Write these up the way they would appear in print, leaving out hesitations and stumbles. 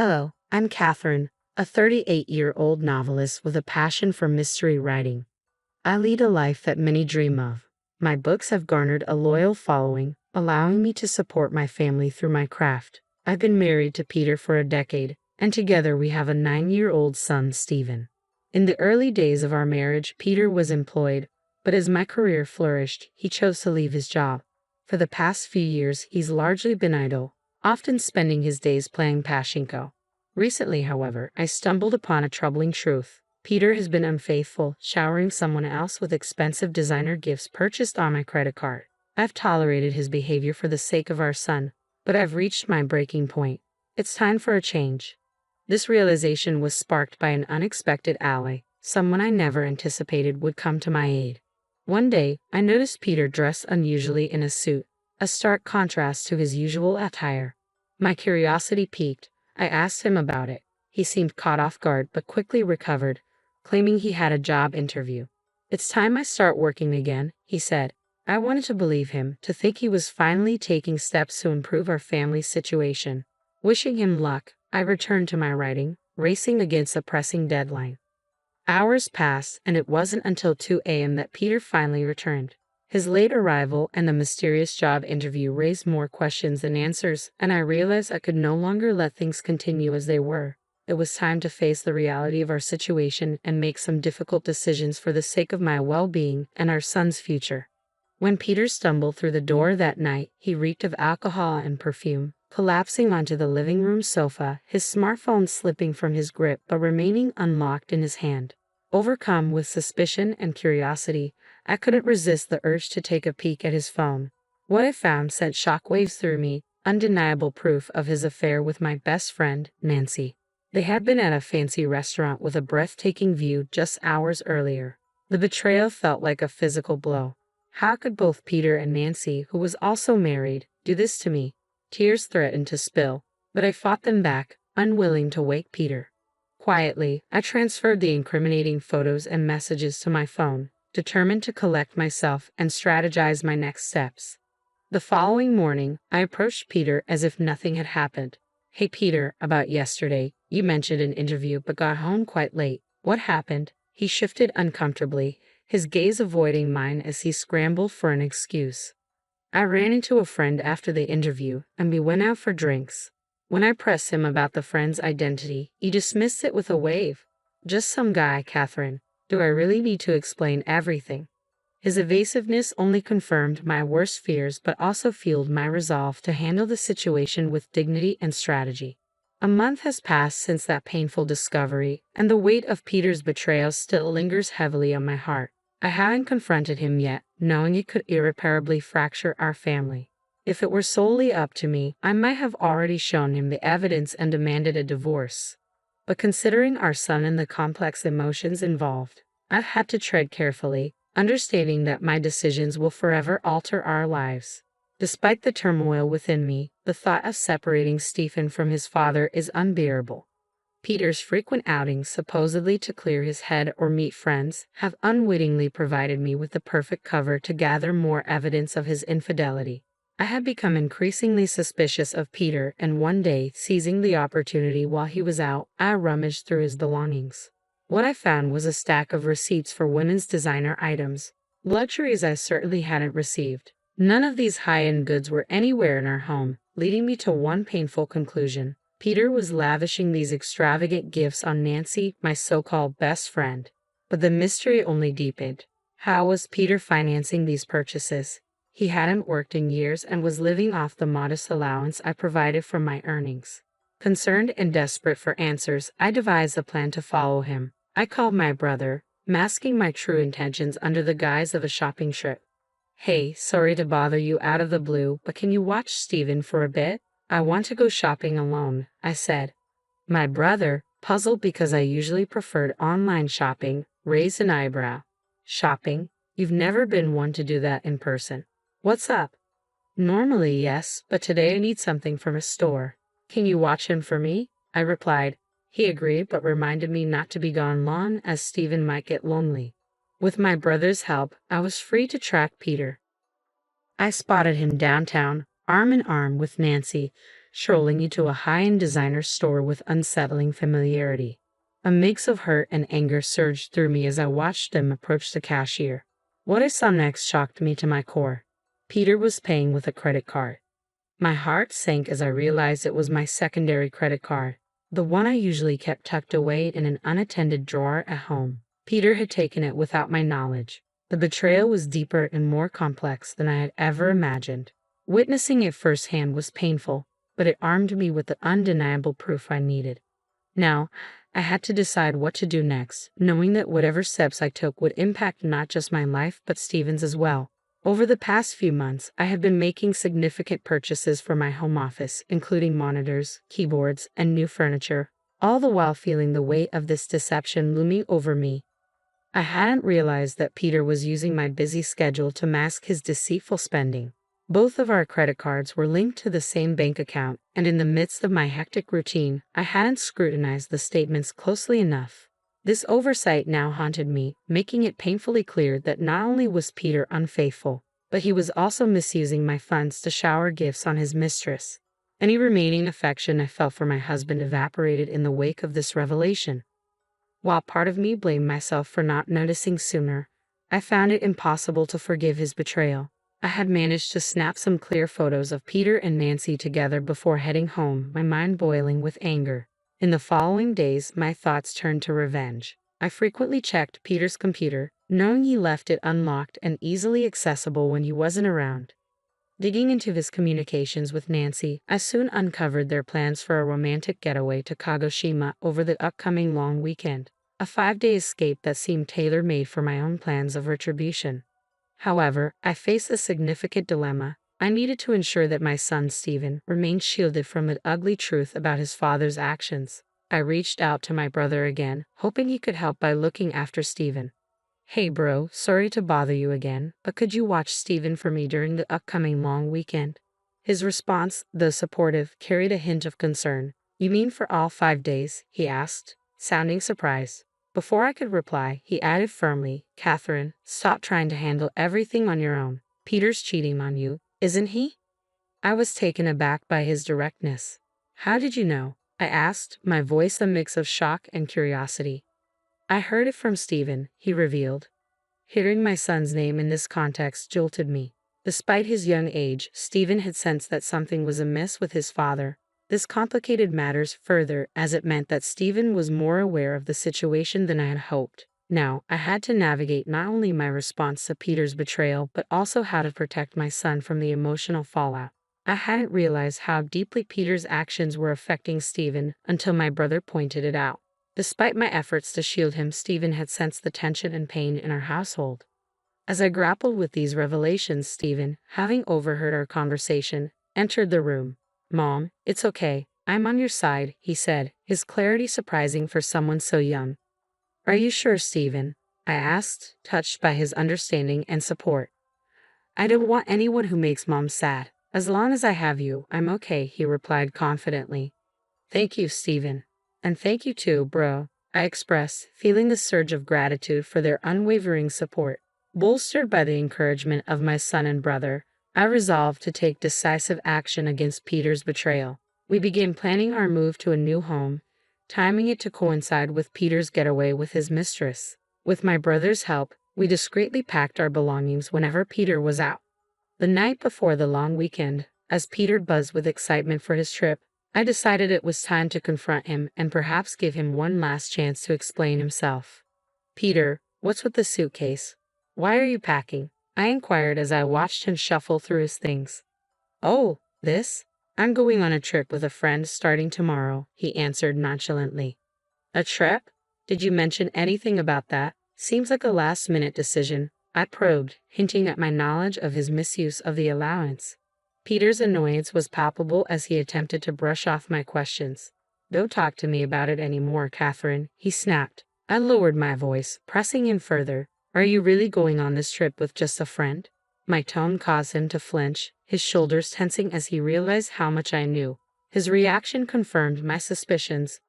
Hello, I'm Catherine, a 38-year-old novelist with a passion for mystery writing. I lead a life that many dream of. My books have garnered a loyal following, allowing me to support my family through my craft. I've been married to Peter for a decade, and together we have a 9-year-old son, Stephen. In the early days of our marriage, Peter was employed, but as my career flourished, he chose to leave his job. For the past few years, he's largely been idle, often spending his days playing pachinko. Recently, however, I stumbled upon a troubling truth. Peter has been unfaithful, showering someone else with expensive designer gifts purchased on my credit card. I've tolerated his behavior for the sake of our son, but I've reached my breaking point. It's time for a change. This realization was sparked by an unexpected ally, someone I never anticipated would come to my aid. One day, I noticed Peter dressed unusually in a suit, a stark contrast to his usual attire. My curiosity piqued. I asked him about it. He seemed caught off guard but quickly recovered, claiming he had a job interview. "It's time I start working again," he said. I wanted to believe him, to think he was finally taking steps to improve our family's situation. Wishing him luck, I returned to my writing, racing against a pressing deadline. Hours passed, and it wasn't until 2 a.m. that Peter finally returned. His late arrival and the mysterious job interview raised more questions than answers, and I realized I could no longer let things continue as they were. It was time to face the reality of our situation and make some difficult decisions for the sake of my well-being and our son's future. When Peter stumbled through the door that night, he reeked of alcohol and perfume. Collapsing onto the living room sofa, his smartphone slipping from his grip but remaining unlocked in his hand. Overcome with suspicion and curiosity, I couldn't resist the urge to take a peek at his phone. What I found sent shockwaves through me, undeniable proof of his affair with my best friend, Nancy. They had been at a fancy restaurant with a breathtaking view just hours earlier. The betrayal felt like a physical blow. How could both Peter and Nancy, who was also married, do this to me? Tears threatened to spill, but I fought them back, unwilling to wake Peter. Quietly, I transferred the incriminating photos and messages to my phone, determined to collect myself and strategize my next steps. The following morning, I approached Peter as if nothing had happened. "Hey Peter, about yesterday, you mentioned an interview but got home quite late. What happened?" He shifted uncomfortably, his gaze avoiding mine as he scrambled for an excuse. "I ran into a friend after the interview, and we went out for drinks." When I pressed him about the friend's identity, he dismissed it with a wave. "Just some guy, Catherine. Do I really need to explain everything?" His evasiveness only confirmed my worst fears but also fueled my resolve to handle the situation with dignity and strategy. A month has passed since that painful discovery, and the weight of Peter's betrayal still lingers heavily on my heart. I haven't confronted him yet, knowing it could irreparably fracture our family. If it were solely up to me, I might have already shown him the evidence and demanded a divorce. But considering our son and the complex emotions involved, I've had to tread carefully, understanding that my decisions will forever alter our lives. Despite the turmoil within me, the thought of separating Stephen from his father is unbearable. Peter's frequent outings, supposedly to clear his head or meet friends, have unwittingly provided me with the perfect cover to gather more evidence of his infidelity. I had become increasingly suspicious of Peter, and one day, seizing the opportunity while he was out, I rummaged through his belongings. What I found was a stack of receipts for women's designer items, luxuries I certainly hadn't received. None of these high-end goods were anywhere in our home, leading me to one painful conclusion. Peter was lavishing these extravagant gifts on Nancy, my so-called best friend. But the mystery only deepened. How was Peter financing these purchases? He hadn't worked in years and was living off the modest allowance I provided from my earnings. Concerned and desperate for answers, I devised a plan to follow him. I called my brother, masking my true intentions under the guise of a shopping trip. "Hey, sorry to bother you out of the blue, but can you watch Stephen for a bit? I want to go shopping alone," I said. My brother, puzzled because I usually preferred online shopping, raised an eyebrow. "Shopping? You've never been one to do that in person. What's up?" "Normally, yes, but today I need something from a store. Can you watch him for me?" I replied. He agreed but reminded me not to be gone long as Stephen might get lonely. With my brother's help, I was free to track Peter. I spotted him downtown, arm in arm with Nancy, strolling into a high-end designer store with unsettling familiarity. A mix of hurt and anger surged through me as I watched them approach the cashier. What I saw next shocked me to my core. Peter was paying with a credit card. My heart sank as I realized it was my secondary credit card, the one I usually kept tucked away in an unattended drawer at home. Peter had taken it without my knowledge. The betrayal was deeper and more complex than I had ever imagined. Witnessing it firsthand was painful, but it armed me with the undeniable proof I needed. Now, I had to decide what to do next, knowing that whatever steps I took would impact not just my life but Stephen's as well. Over the past few months, I have been making significant purchases for my home office, including monitors, keyboards, and new furniture, all the while feeling the weight of this deception looming over me. I hadn't realized that Peter was using my busy schedule to mask his deceitful spending. Both of our credit cards were linked to the same bank account, and in the midst of my hectic routine, I hadn't scrutinized the statements closely enough. This oversight now haunted me, making it painfully clear that not only was Peter unfaithful, but he was also misusing my funds to shower gifts on his mistress. Any remaining affection I felt for my husband evaporated in the wake of this revelation. While part of me blamed myself for not noticing sooner, I found it impossible to forgive his betrayal. I had managed to snap some clear photos of Peter and Nancy together before heading home, my mind boiling with anger. In the following days, my thoughts turned to revenge. I frequently checked Peter's computer, knowing he left it unlocked and easily accessible when he wasn't around. Digging into his communications with Nancy, I soon uncovered their plans for a romantic getaway to Kagoshima over the upcoming long weekend, a 5-day escape that seemed tailor-made for my own plans of retribution. However, I faced a significant dilemma. I needed to ensure that my son Stephen remained shielded from the ugly truth about his father's actions. I reached out to my brother again, hoping he could help by looking after Stephen. "Hey bro, sorry to bother you again, but could you watch Stephen for me during the upcoming long weekend?" His response, though supportive, carried a hint of concern. "You mean for all 5 days?" he asked, sounding surprised. Before I could reply, he added firmly, "Catherine, stop trying to handle everything on your own. Peter's cheating on you, isn't he?" I was taken aback by his directness. "How did you know?" I asked, my voice a mix of shock and curiosity. "I heard it from Stephen," he revealed. Hearing my son's name in this context jolted me. Despite his young age, Stephen had sensed that something was amiss with his father. This complicated matters further, as it meant that Stephen was more aware of the situation than I had hoped. Now, I had to navigate not only my response to Peter's betrayal, but also how to protect my son from the emotional fallout. I hadn't realized how deeply Peter's actions were affecting Stephen until my brother pointed it out. Despite my efforts to shield him, Stephen had sensed the tension and pain in our household. As I grappled with these revelations, Stephen, having overheard our conversation, entered the room. "Mom, it's okay. I'm on your side," he said, his clarity surprising for someone so young. "Are you sure, Stephen?" I asked, touched by his understanding and support. "I don't want anyone who makes Mom sad. As long as I have you, I'm okay," he replied confidently. "Thank you, Stephen. And thank you too, bro," I expressed, feeling the surge of gratitude for their unwavering support. Bolstered by the encouragement of my son and brother, I resolved to take decisive action against Peter's betrayal. We began planning our move to a new home, timing it to coincide with Peter's getaway with his mistress. With my brother's help, we discreetly packed our belongings whenever Peter was out. The night before the long weekend, as Peter buzzed with excitement for his trip, I decided it was time to confront him and perhaps give him one last chance to explain himself. "Peter, what's with the suitcase? Why are you packing?" I inquired as I watched him shuffle through his things. "Oh, this? I'm going on a trip with a friend starting tomorrow," he answered nonchalantly. "A trip? Did you mention anything about that? Seems like a last-minute decision," I probed, hinting at my knowledge of his misuse of the allowance. Peter's annoyance was palpable as he attempted to brush off my questions. "Don't talk to me about it anymore, Catherine," he snapped. I lowered my voice, pressing in further. "Are you really going on this trip with just a friend?" My tone caused him to flinch, his shoulders tensing as he realized how much I knew. His reaction confirmed my suspicions,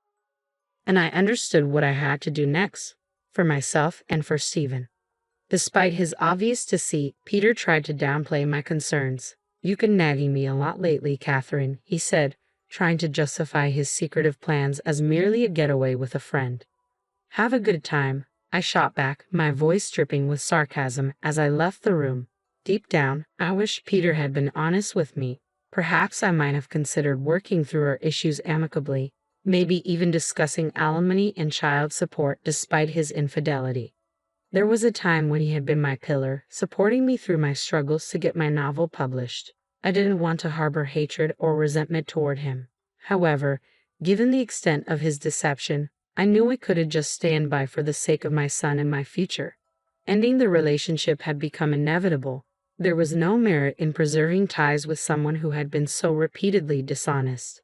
and I understood what I had to do next, for myself and for Stephen. Despite his obvious deceit, Peter tried to downplay my concerns. "You've been nagging me a lot lately, Catherine," he said, trying to justify his secretive plans as merely a getaway with a friend. Have a good time, I shot back, my voice dripping with sarcasm as I left the room. Deep down, I wish Peter had been honest with me. Perhaps I might have considered working through our issues amicably, maybe even discussing alimony and child support despite his infidelity. There was a time when he had been my pillar, supporting me through my struggles to get my novel published. I didn't want to harbor hatred or resentment toward him. However, given the extent of his deception, I knew I couldn't just stand by for the sake of my son and my future. Ending the relationship had become inevitable. There was no merit in preserving ties with someone who had been so repeatedly dishonest.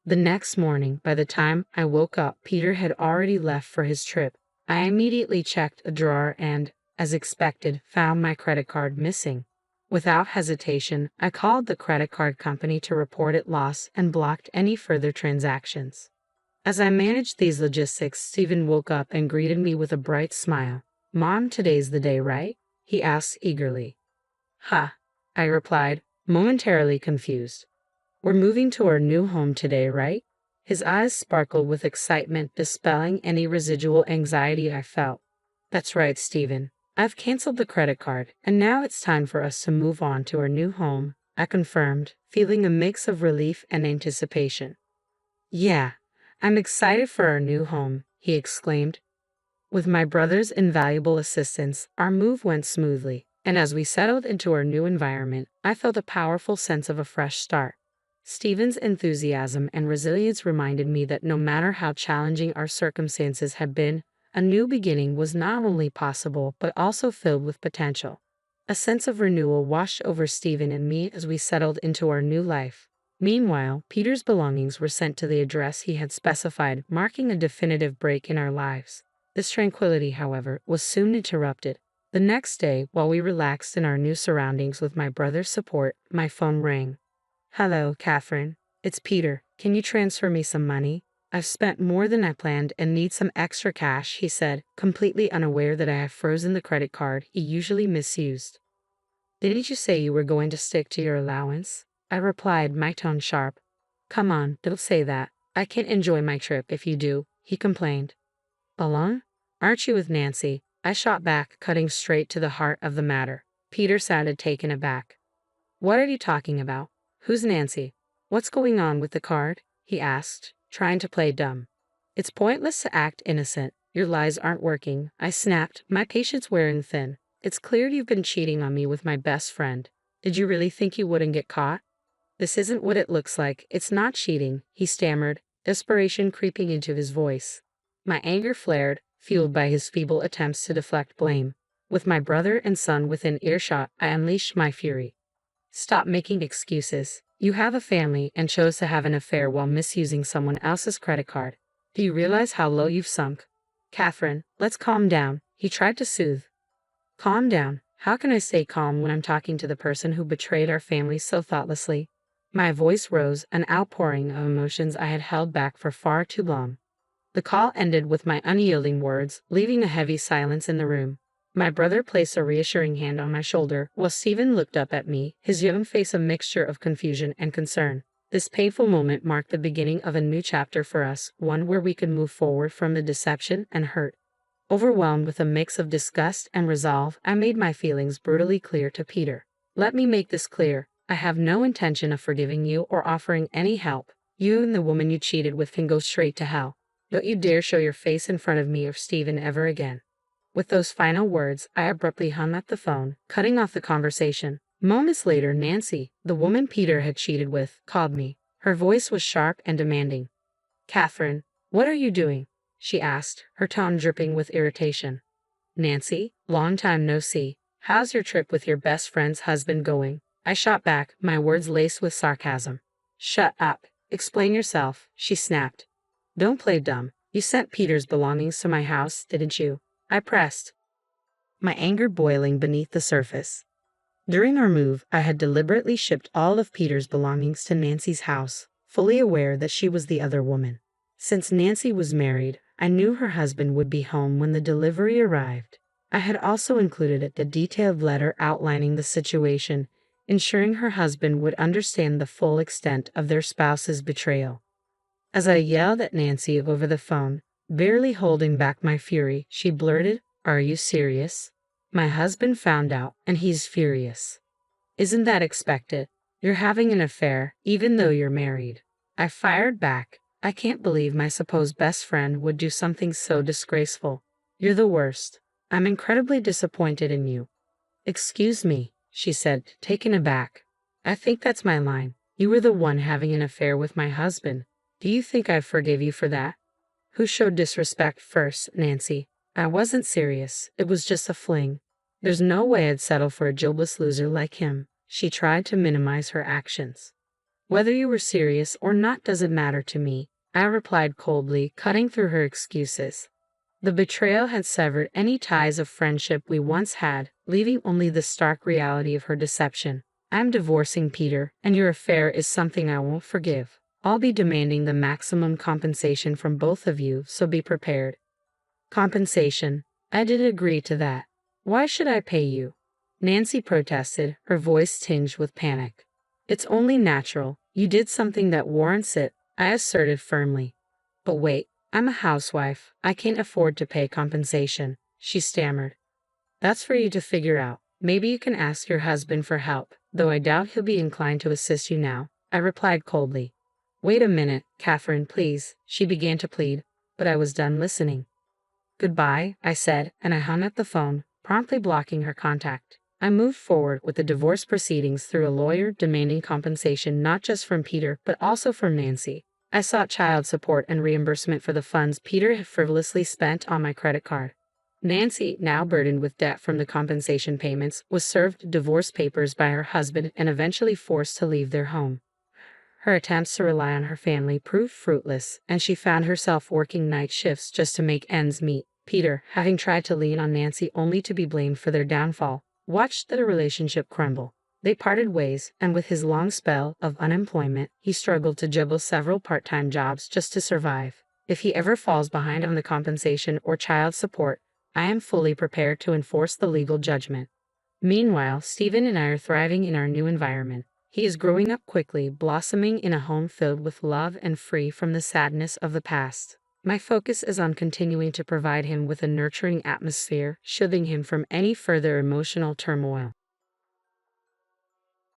The next morning, by the time I woke up, Peter had already left for his trip. I immediately checked a drawer and, as expected, found my credit card missing. Without hesitation, I called the credit card company to report it lost and blocked any further transactions. As I managed these logistics, Stephen woke up and greeted me with a bright smile. "Mom, today's the day, right?" he asked eagerly. "Huh," I replied, momentarily confused. "We're moving to our new home today, right?" His eyes sparkled with excitement, dispelling any residual anxiety I felt. "That's right, Stephen. I've canceled the credit card, and now it's time for us to move on to our new home," I confirmed, feeling a mix of relief and anticipation. "Yeah, I'm excited for our new home," he exclaimed. With my brother's invaluable assistance, our move went smoothly, and as we settled into our new environment, I felt a powerful sense of a fresh start. Stephen's enthusiasm and resilience reminded me that no matter how challenging our circumstances had been, a new beginning was not only possible but also filled with potential. A sense of renewal washed over Stephen and me as we settled into our new life. Meanwhile, Peter's belongings were sent to the address he had specified, marking a definitive break in our lives. This tranquility, however, was soon interrupted. The next day, while we relaxed in our new surroundings with my brother's support, my phone rang. "Hello, Catherine. It's Peter. Can you transfer me some money? I've spent more than I planned and need some extra cash," he said, completely unaware that I have frozen the credit card he usually misused. "Didn't you say you were going to stick to your allowance?" I replied, my tone sharp. "Come on, don't say that. I can't enjoy my trip if you do," he complained. "Alone? Aren't you with Nancy?" I shot back, cutting straight to the heart of the matter. Peter sounded taken aback. "What are you talking about? Who's Nancy? What's going on with the card?" he asked, trying to play dumb. "It's pointless to act innocent. Your lies aren't working," I snapped, my patience wearing thin. "It's clear you've been cheating on me with my best friend. Did you really think you wouldn't get caught?" "This isn't what it looks like. It's not cheating," he stammered, desperation creeping into his voice. My anger flared, fueled by his feeble attempts to deflect blame. With my brother and son within earshot, I unleashed my fury. "Stop making excuses. You have a family and chose to have an affair while misusing someone else's credit card. Do you realize how low you've sunk?" "Catherine, let's calm down," he tried to soothe. "Calm down? How can I stay calm when I'm talking to the person who betrayed our family so thoughtlessly?" My voice rose, an outpouring of emotions I had held back for far too long. The call ended with my unyielding words, leaving a heavy silence in the room. My brother placed a reassuring hand on my shoulder, while Stephen looked up at me, his young face a mixture of confusion and concern. This painful moment marked the beginning of a new chapter for us, one where we could move forward from the deception and hurt. Overwhelmed with a mix of disgust and resolve, I made my feelings brutally clear to Peter. "Let me make this clear. I have no intention of forgiving you or offering any help. You and the woman you cheated with can go straight to hell. Don't you dare show your face in front of me or Stephen ever again." With those final words, I abruptly hung up the phone, cutting off the conversation. Moments later, Nancy, the woman Peter had cheated with, called me. Her voice was sharp and demanding. "Catherine, what are you doing?" she asked, her tone dripping with irritation. "Nancy, long time no see. How's your trip with your best friend's husband going?" I shot back, my words laced with sarcasm. "Shut up. Explain yourself," she snapped. "Don't play dumb. You sent Peter's belongings to my house, didn't you?" I pressed, my anger boiling beneath the surface. During our move, I had deliberately shipped all of Peter's belongings to Nancy's house, fully aware that she was the other woman. Since Nancy was married, I knew her husband would be home when the delivery arrived. I had also included a detailed letter outlining the situation, ensuring her husband would understand the full extent of their spouse's betrayal. As I yelled at Nancy over the phone, barely holding back my fury, she blurted, "Are you serious? My husband found out, and he's furious. Isn't that expected? You're having an affair, even though you're married." I fired back. "I can't believe my supposed best friend would do something so disgraceful. You're the worst. I'm incredibly disappointed in you." "Excuse me," she said, taken aback. "I think that's my line. You were the one having an affair with my husband. Do you think I forgive you for that?" "Who showed disrespect first, Nancy? I wasn't serious. It was just a fling. There's no way I'd settle for a jobless loser like him." She tried to minimize her actions. "Whether you were serious or not doesn't matter to me," I replied coldly, cutting through her excuses. The betrayal had severed any ties of friendship we once had, leaving only the stark reality of her deception. "I'm divorcing Peter, and your affair is something I won't forgive. I'll be demanding the maximum compensation from both of you, so be prepared." "Compensation? I didn't agree to that. Why should I pay you?" Nancy protested, her voice tinged with panic. "It's only natural. You did something that warrants it," I asserted firmly. "But wait. I'm a housewife. I can't afford to pay compensation," she stammered. "That's for you to figure out. Maybe you can ask your husband for help, though I doubt he'll be inclined to assist you now," I replied coldly. "Wait a minute, Catherine, please," she began to plead, but I was done listening. "Goodbye," I said, and I hung up the phone, promptly blocking her contact. I moved forward with the divorce proceedings through a lawyer, demanding compensation not just from Peter, but also from Nancy. I sought child support and reimbursement for the funds Peter had frivolously spent on my credit card. Nancy, now burdened with debt from the compensation payments, was served divorce papers by her husband and eventually forced to leave their home. Her attempts to rely on her family proved fruitless, and she found herself working night shifts just to make ends meet. Peter, having tried to lean on Nancy only to be blamed for their downfall, watched the relationship crumble. They parted ways, and with his long spell of unemployment, he struggled to juggle several part-time jobs just to survive. If he ever falls behind on the compensation or child support, I am fully prepared to enforce the legal judgment. Meanwhile, Stephen and I are thriving in our new environment. He is growing up quickly, blossoming in a home filled with love and free from the sadness of the past. My focus is on continuing to provide him with a nurturing atmosphere, shielding him from any further emotional turmoil.